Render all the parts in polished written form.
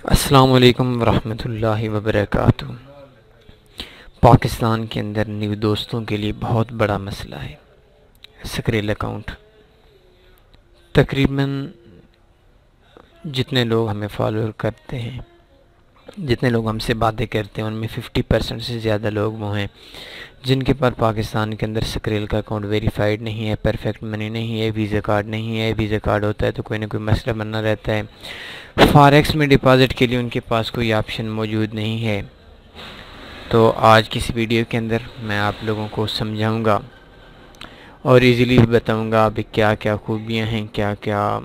अस्सलाम वालेकुम वरहमतुल्लाहि वबरकातुहू। पाकिस्तान के अंदर न्यू दोस्तों के लिए बहुत बड़ा मसला है स्क्रेल अकाउंट। तकरीबन जितने लोग हमें फॉलो करते हैं, जितने लोग हमसे बातें करते हैं, उनमें 50% से ज़्यादा लोग वो हैं जिनके पास पाकिस्तान के अंदर स्क्रेल का अकाउंट वेरीफाइड नहीं है, परफेक्ट मनी नहीं है, वीज़ा कार्ड नहीं है। वीज़ा कार्ड होता है तो कोई ना कोई मसला बनना रहता है। फॉरेक्स में डिपॉज़िट के लिए उनके पास कोई ऑप्शन मौजूद नहीं है। तो आज की इस वीडियो के अंदर मैं आप लोगों को समझाऊंगा और इजीली भी बताऊंगा अभी क्या क्या खूबियां हैं, क्या क्या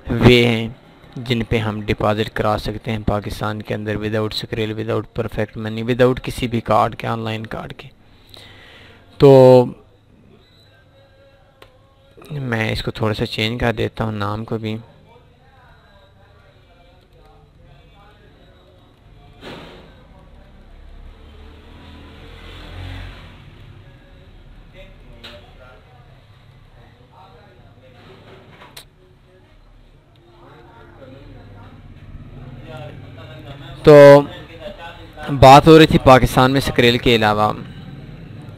वे हैं जिन पे हम डिपॉज़िट करा सकते हैं पाकिस्तान के अंदर without Skrill, without perfect money, without किसी भी कार्ड के, ऑनलाइन कार्ड के। तो मैं इसको थोड़ा सा चेंज कर देता हूँ नाम को भी। तो बात हो रही थी पाकिस्तान में स्क्रेल के अलावा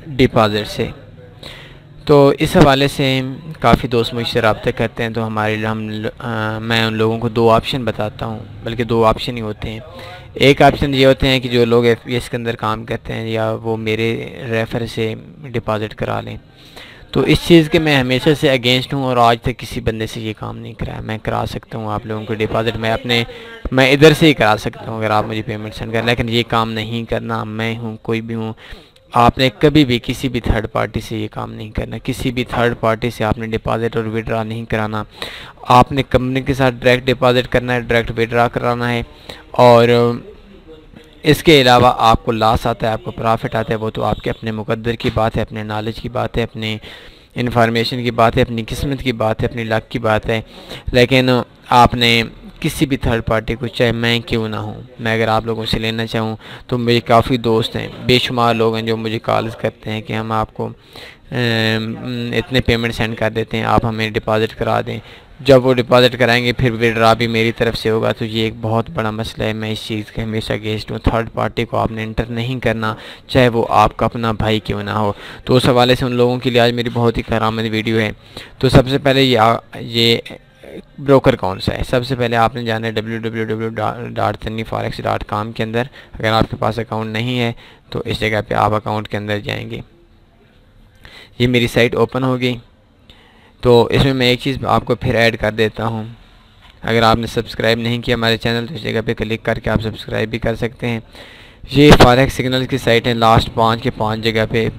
डिपॉज़िट से। तो इस हवाले से काफ़ी दोस्त मुझसे रब्ता करते हैं। तो मैं उन लोगों को दो ऑप्शन बताता हूँ, बल्कि दो ऑप्शन ही होते हैं। एक ऑप्शन ये होते हैं कि जो लोग FPS के अंदर काम करते हैं या वो मेरे रेफ़र से डिपॉज़िट करा लें। तो इस चीज़ के मैं हमेशा से अगेंस्ट हूँ और आज तक किसी बंदे से ये काम नहीं कराया। मैं करा सकता हूँ आप लोगों को डिपॉज़िट, मैं इधर से ही करा सकता हूँ अगर आप मुझे पेमेंट सेंड करें, लेकिन ये काम नहीं करना। मैं हूँ, कोई भी हूँ, आपने कभी भी किसी भी थर्ड पार्टी से ये काम नहीं करना। किसी भी थर्ड पार्टी से आपने डिपॉज़िट और विड्रा नहीं कराना। आपने कंपनी के साथ डायरेक्ट डिपॉज़िट करना है, डायरेक्ट विड्रा कराना है। और इसके अलावा आपको लॉस आता है, आपको प्रॉफिट आता है, वो तो आपके अपने मुकद्दर की बात है, अपने नॉलेज की बात है, अपने इन्फॉर्मेशन की बात है, अपनी किस्मत की बात है, अपनी लक की बात है। लेकिन आपने किसी भी थर्ड पार्टी को, चाहे मैं क्यों ना हूँ, मैं अगर आप लोगों से लेना चाहूँ तो मेरे काफ़ी दोस्त हैं, बेशुमार लोग हैं जो मुझे कॉल्स करते हैं कि हम आपको इतने पेमेंट सेंड कर देते हैं, आप हमें डिपॉज़िट करा दें। जब वो डिपॉज़िट कराएंगे फिर विड्रा भी मेरी तरफ से होगा। तो ये एक बहुत बड़ा मसला है। मैं इस चीज़ के हमेशा अगेंस्ट हूँ। थर्ड पार्टी को आपने इंटर नहीं करना, चाहे वो आपका अपना भाई क्यों ना हो। तो उस हवाले से उन लोगों के लिए आज मेरी बहुत ही ख़रामद वीडियो है। तो सबसे पहले ये ब्रोकर कौन सा है। सबसे पहले आपने जाना है www.sunnyforex.com के अंदर। अगर आपके पास अकाउंट नहीं है तो इस जगह पे आप अकाउंट के अंदर जाएंगे। ये मेरी साइट ओपन होगी। तो इसमें मैं एक चीज़ आपको फिर ऐड कर देता हूँ। अगर आपने सब्सक्राइब नहीं किया हमारे चैनल तो इस जगह पे क्लिक करके आप सब्सक्राइब भी कर सकते हैं। ये फॉरेक्स सिग्नल्स की साइट है, लास्ट 5 के 5 जगह पे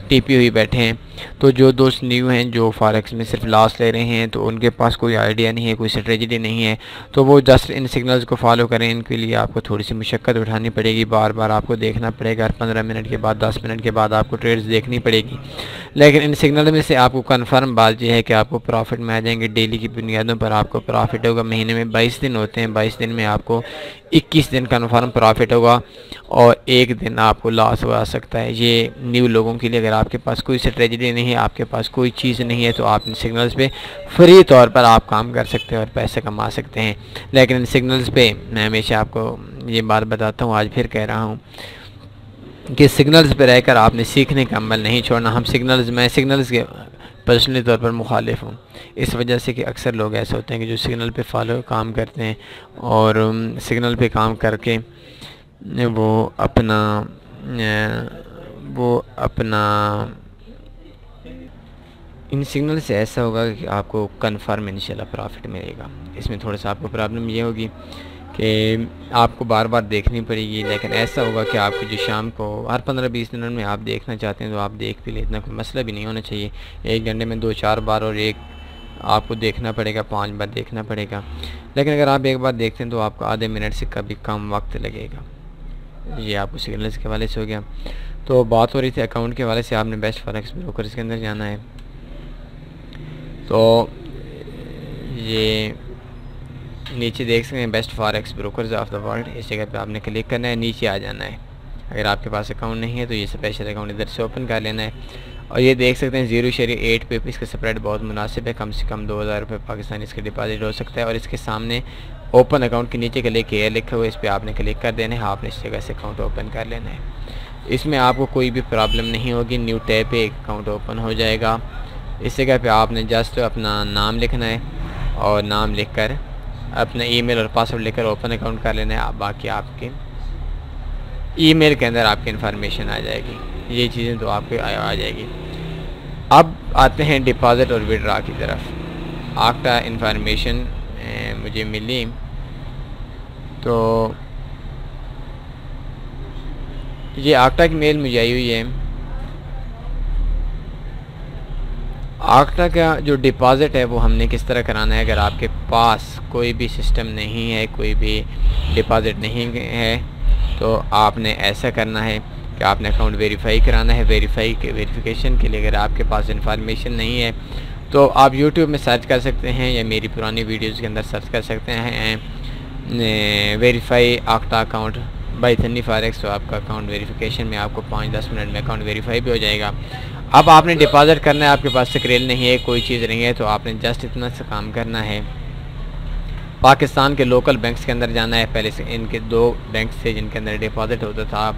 टीपी हुई बैठे हैं। तो जो दोस्त न्यू हैं, जो फॉरेक्स में सिर्फ लॉस ले रहे हैं, तो उनके पास कोई आइडिया नहीं है, कोई स्ट्रेटजी नहीं है, तो वो जस्ट इन सिग्नल्स को फॉलो करें। इनके लिए आपको थोड़ी सी मुशक्क़त उठानी पड़ेगी, बार बार आपको देखना पड़ेगा। हर 15 मिनट के बाद, 10 मिनट के बाद आपको ट्रेड्स देखनी पड़ेगी। लेकिन इन सिग्नल में से आपको कन्फर्म बात यह है कि आपको प्रॉफिट में आ जाएंगे। डेली की बुनियादों पर आपको प्रॉफिट होगा। महीने में 22 दिन होते हैं, 22 दिन में आपको 21 दिन कन्फर्म प्रॉफिट होगा और एक दिन आपको लॉस हो सकता है। ये न्यू लोगों के लिए, अगर आपके पास कोई स्ट्रेटजी नहीं है, आपके पास कोई चीज़ नहीं है, तो आप इन सिग्नल्स पे फ्री तौर पर आप काम कर सकते हैं और पैसे कमा सकते हैं। लेकिन इन सिग्नल्स पे मैं हमेशा आपको ये बात बताता हूँ, आज फिर कह रहा हूँ कि सिग्नल्स पे रहकर आपने सीखने का अमल नहीं छोड़ना। मैं सिग्नल्स के पर्सनली तौर पर मुखालिफ हूँ, इस वजह से कि अक्सर लोग ऐसे होते हैं कि जो सिग्नल पे फॉलो काम करते हैं और सिग्नल पे काम करके वो अपना इन सिग्नल से ऐसा होगा कि आपको कन्फर्म इंशाल्लाह प्रॉफिट मिलेगा। इसमें थोड़ा सा आपको प्रॉब्लम ये होगी कि आपको बार बार देखनी पड़ेगी, लेकिन ऐसा होगा कि आपको जो शाम को हर 15-20 मिनट में आप देखना चाहते हैं तो आप देख भी ले, इतना कोई मसला भी नहीं होना चाहिए। एक घंटे में 2-4 बार और एक आपको देखना पड़ेगा, 5 बार देखना पड़ेगा। लेकिन अगर आप एक बार देखते हैं तो आपको आधे मिनट से कभी कम वक्त लगेगा। ये आपको सिग्नल्स के हवाले से हो गया। तो बात हो रही थी अकाउंट के हवाले से। आपने बेस्ट फॉरेक्स ब्रोकर्स के अंदर जाना है। तो ये नीचे देख सकते हैं best forex brokers of the world, इस जगह पे आपने क्लिक करना है, नीचे आ जाना है। अगर आपके पास अकाउंट नहीं है तो ये स्पेशल अकाउंट इधर से ओपन कर लेना है और ये देख सकते हैं 0.8 पे इसका स्प्रेड बहुत मुनासिब है, कम से कम 2000 रुपये पाकिस्तानी इसके डिपॉजिट हो सकता है। और इसके सामने ओपन अकाउंट के नीचे क्लिक किया लिखा हुआ है, इस पर आपने क्लिक कर देना है, आपने इस जगह से अकाउंट ओपन कर लेना है। इसमें आपको कोई भी प्रॉब्लम नहीं होगी, न्यू टैब पे एक अकाउंट ओपन हो जाएगा। इस जगह पे आपने जस्ट अपना नाम लिखना है और नाम लिखकर अपना ईमेल और पासवर्ड लेकर ओपन अकाउंट कर लेना है। बाकी आपके ईमेल के अंदर आपकी इन्फॉर्मेशन आ जाएगी, ये चीज़ें तो आपको आ जाएगी। अब आते हैं डिपॉज़िट और विड्रॉ की तरफ। आपका इन्फॉर्मेशन मुझे मिली, तो ये आक्टा की मेल मुझे आई हुई है। आक्टा का जो डिपॉज़िट है वो हमने किस तरह कराना है। अगर आपके पास कोई भी सिस्टम नहीं है, कोई भी डिपॉज़िट नहीं है, तो आपने ऐसा करना है कि आपने अकाउंट वेरीफाई कराना है। वेरिफिकेशन के लिए अगर आपके पास इंफॉर्मेशन नहीं है तो आप YouTube में सर्च कर सकते हैं या मेरी पुरानी वीडियोज़ के अंदर सर्च कर सकते हैं verify octa account by थनी forex. तो आपका अकाउंट वेरिफिकेशन में आपको 5-10 मिनट में अकाउंट वेरीफाई भी हो जाएगा। अब आपने डिपॉज़िट करना है, आपके पास स्क्रेल नहीं है, कोई चीज़ नहीं है, तो आपने जस्ट इतना सा काम करना है, पाकिस्तान के लोकल बैंक्स के अंदर जाना है। पहले से इनके 2 बैंक थे जिनके अंदर डिपॉज़िट होता था, अब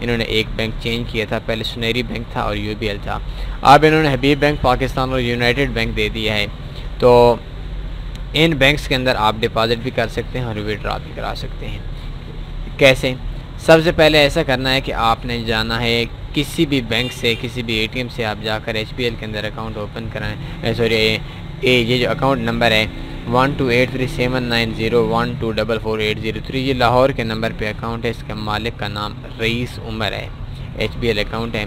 इन्होंने एक बैंक चेंज किया था, पहले सुनहरी बैंक था और UBL था, अब इन्होंने हबीब बैंक पाकिस्तान और यूनाइटेड बैंक दे दिया है। तो इन बैंक्स के अंदर आप डिपॉज़िट भी कर सकते हैं और विड्रॉ भी करा सकते हैं। कैसे? सबसे पहले ऐसा करना है कि आपने जाना है किसी भी बैंक से, किसी भी ATM से आप जाकर HBL के अंदर अकाउंट ओपन कराएँ। सॉरी, ये जो अकाउंट नंबर है 12837901244803, ये लाहौर के नंबर पे अकाउंट है। इसके मालिक का नाम रईस उमर है, HBL अकाउंट है।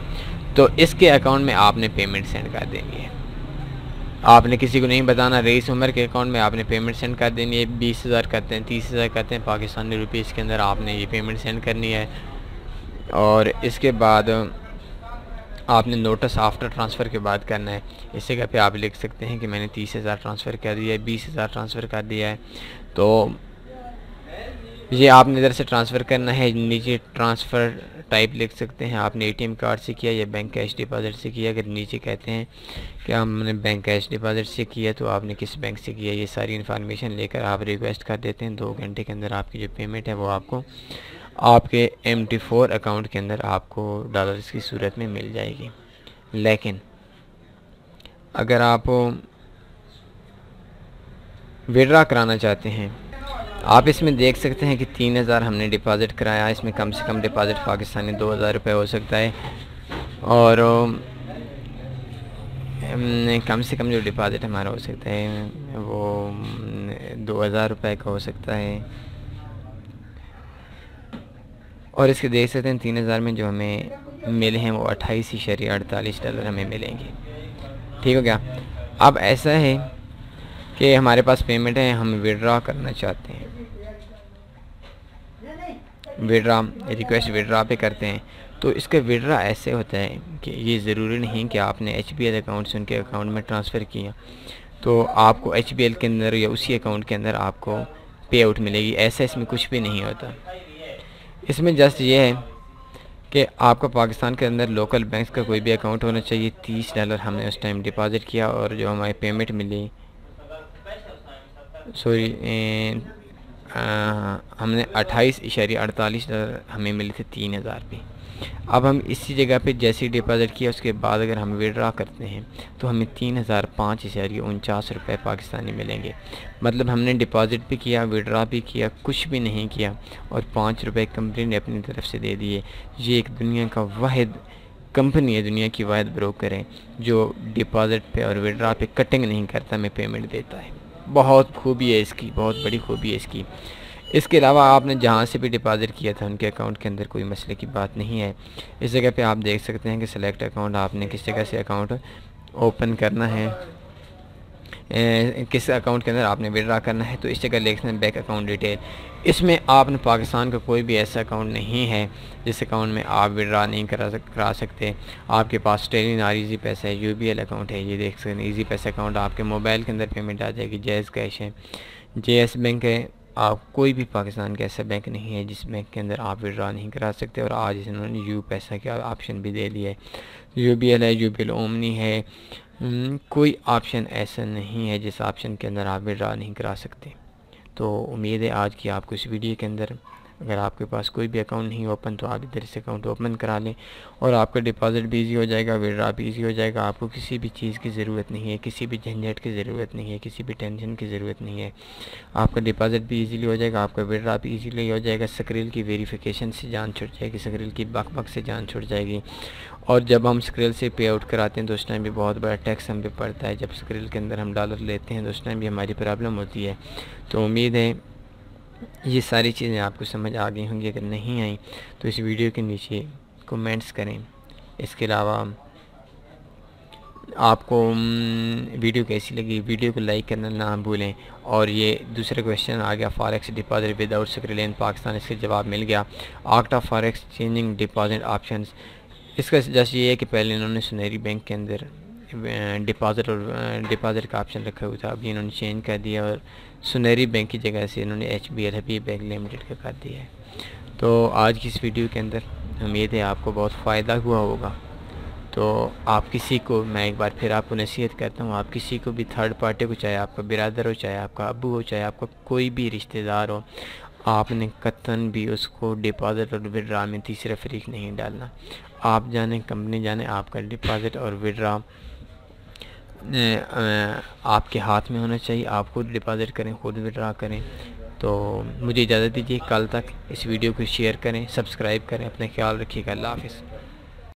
तो इसके अकाउंट में आपने पेमेंट सेंड कर देनी है, आपने किसी को नहीं बताना। रईस उमर के अकाउंट में आपने पेमेंट सेंड कर देनी है। 20,000 करते हैं, 30,000 करते हैं पाकिस्तानी रुपीज़ के अंदर आपने ये पेमेंट सेंड करनी है। और इसके बाद आपने नोटिस आफ्टर ट्रांसफ़र के बाद करना है। इस जगह पे आप लिख सकते हैं कि मैंने 30,000 ट्रांसफ़र कर दिया है, 20,000 ट्रांसफ़र कर दिया है। तो ये आपने इधर से ट्रांसफ़र करना है, नीचे ट्रांसफ़र टाइप लिख सकते हैं, आपने ATM कार्ड से किया या बैंक कैश डिपॉज़िट से किया। अगर नीचे कहते हैं कि हमने बैंक कैश डिपॉज़िट से किया तो आपने किस बैंक से किया, ये सारी इन्फॉर्मेशन लेकर आप रिक्वेस्ट कर देते हैं। 2 घंटे के अंदर आपकी जो पेमेंट है वो आपको आपके MT4 अकाउंट के अंदर आपको डॉलर्स की सूरत में मिल जाएगी। लेकिन अगर आप विड्रॉ कराना चाहते हैं, आप इसमें देख सकते हैं कि 3,000 हमने डिपॉज़िट कराया। इसमें कम से कम डिपॉज़िट पाकिस्तानी 2,000 रुपये हो सकता है, और कम से कम जो डिपॉज़िट हमारा हो सकता है वो 2,000 रुपये का हो सकता है। और इसके देख सकते हैं 3,000 में जो हमें मिले हैं वो 28.48 डॉलर हमें मिलेंगे। ठीक हो गया। अब ऐसा है कि हमारे पास पेमेंट है, हम विड्रॉ करना चाहते हैं, विड्रॉ रिक्वेस्ट विड्रॉ पे करते हैं। तो इसका विड्रॉ ऐसे होता है कि ये ज़रूरी नहीं कि आपने HBL अकाउंट से उनके अकाउंट में ट्रांसफ़र किया तो आपको HBL के अंदर या उसी अकाउंट के अंदर आपको पे आउट मिलेगी, ऐसा इसमें कुछ भी नहीं होता। इसमें जस्ट ये है कि आपका पाकिस्तान के अंदर लोकल बैंक्स का कोई भी अकाउंट होना चाहिए। 30 डॉलर हमने उस टाइम डिपॉज़िट किया और जो हमारी पेमेंट मिली, सॉरी हमने 28.48 डॉलर हमें मिले थे 3,000 पे। अब हम इसी जगह पे जैसे ही डिपॉज़िट किया उसके बाद अगर हम विड्रॉ करते हैं तो हमें 3,005.49 रुपये पाकिस्तानी मिलेंगे। मतलब हमने डिपॉज़िट भी किया, विड्रॉ भी किया, कुछ भी नहीं किया और 5 रुपये कंपनी ने अपनी तरफ से दे दिए। ये एक दुनिया का वाहिद कंपनी है, दुनिया की वाहिद ब्रोकर है जो डिपॉज़िट पे और विड्रॉ पे कटिंग नहीं करता, हमें पेमेंट देता है। बहुत खूबी है इसकी, बहुत बड़ी खूबी है इसकी। इसके अलावा आपने जहाँ से भी डिपॉज़िट किया था उनके अकाउंट के अंदर कोई मसले की बात नहीं है। इस जगह पे आप देख सकते हैं कि सेलेक्ट अकाउंट, आपने किस जगह से अकाउंट ओपन करना है, किस अकाउंट के अंदर आपने विड्रॉ करना है। तो इस जगह लिखना है बैंक अकाउंट डिटेल। इसमें आपने पाकिस्तान का कोई भी ऐसा अकाउंट नहीं है जिस अकाउंट में आप विड्रॉ नहीं करा सकते। आपके पास टेलीन और ईजी पैसा है, UBL अकाउंट है, ये देख सकते हैं ईजी पैसा अकाउंट, आपके मोबाइल के अंदर पेमेंट आ जाएगी। जैज़ कैश है, JS बैंक है, आप कोई भी पाकिस्तान का ऐसा बैंक नहीं है जिस बैंक के अंदर आप विड्रा नहीं करा सकते। और आज इन्होंने यू पैसा का ऑप्शन भी दे दिया है, UBL है, UBL ओमनी है, कोई ऑप्शन ऐसा नहीं है जिस ऑप्शन के अंदर आप विड्रा नहीं करा सकते। तो उम्मीद है आज की आपको इस वीडियो के अंदर, अगर आपके पास कोई भी अकाउंट नहीं ओपन तो आप इधर से अकाउंट ओपन करा लें और आपका डिपॉज़िट भी ईजी हो जाएगा, विड्रा भी ईजी हो जाएगा। आपको किसी भी चीज़ की ज़रूरत नहीं है, किसी भी झंझट की ज़रूरत नहीं है, किसी भी टेंशन की ज़रूरत नहीं है। आपका डिपॉज़िट भी ईजीली हो जाएगा, आपका विड्रा भी ईजीली हो जाएगा। स्क्रिल की वेरिफिकेशन से जान छुट जाएगी, स्क्रिल की बक से जान छुट जाएगी। और जब हम स्क्रिल से पे आउट कराते हैं तो उस टाइम भी बहुत बड़ा टैक्स हम पे पड़ता है। जब स्क्रिल के अंदर हम डॉलर लेते हैं तो उस टाइम भी हमारी प्रॉब्लम होती है। तो उम्मीद है ये सारी चीज़ें आपको समझ आ गई होंगी। अगर नहीं आई तो इस वीडियो के नीचे कमेंट्स करें। इसके अलावा आपको वीडियो कैसी लगी, वीडियो को लाइक करना ना भूलें। और ये दूसरा क्वेश्चन आ गया, फॉरेक्स डिपॉजिट विदाउट स्क्रिल इन पाकिस्तान, इसका जवाब मिल गया। Octa forex changing deposit options, इसका जस्ट ये है कि पहले इन्होंने सुनहरी बैंक के अंदर डिपॉजिट और डिपॉजिट का ऑप्शन रखा हुआ था, अभी इन्होंने चेंज कर दिया और सुनहरी बैंक की जगह से इन्होंने HBL हबीब बैंक लिमिटेड का कर दिया है। तो आज की इस वीडियो के अंदर उम्मीद है आपको बहुत फ़ायदा हुआ होगा। तो आप किसी को, मैं एक बार फिर आपको नसीहत करता हूँ, आप किसी को भी थर्ड पार्टी को, चाहे आपका बिरादर हो, चाहे आपका अब्बू हो, चाहे आपका कोई भी रिश्तेदार हो, आपने कतन भी उसको डिपॉजिट और विड्रा में तीसरा फरीक नहीं डालना। आप जाने, कंपनी जाने, आपका डिपॉजिट और विड्रा आपके हाथ में होना चाहिए। आप खुद डिपॉजिट करें, खुद विड्रा करें। तो मुझे इजाज़त दीजिए, कल तक इस वीडियो को शेयर करें, सब्सक्राइब करें। अपना ख्याल रखिएगा। अल्लाह हाफ़िज़।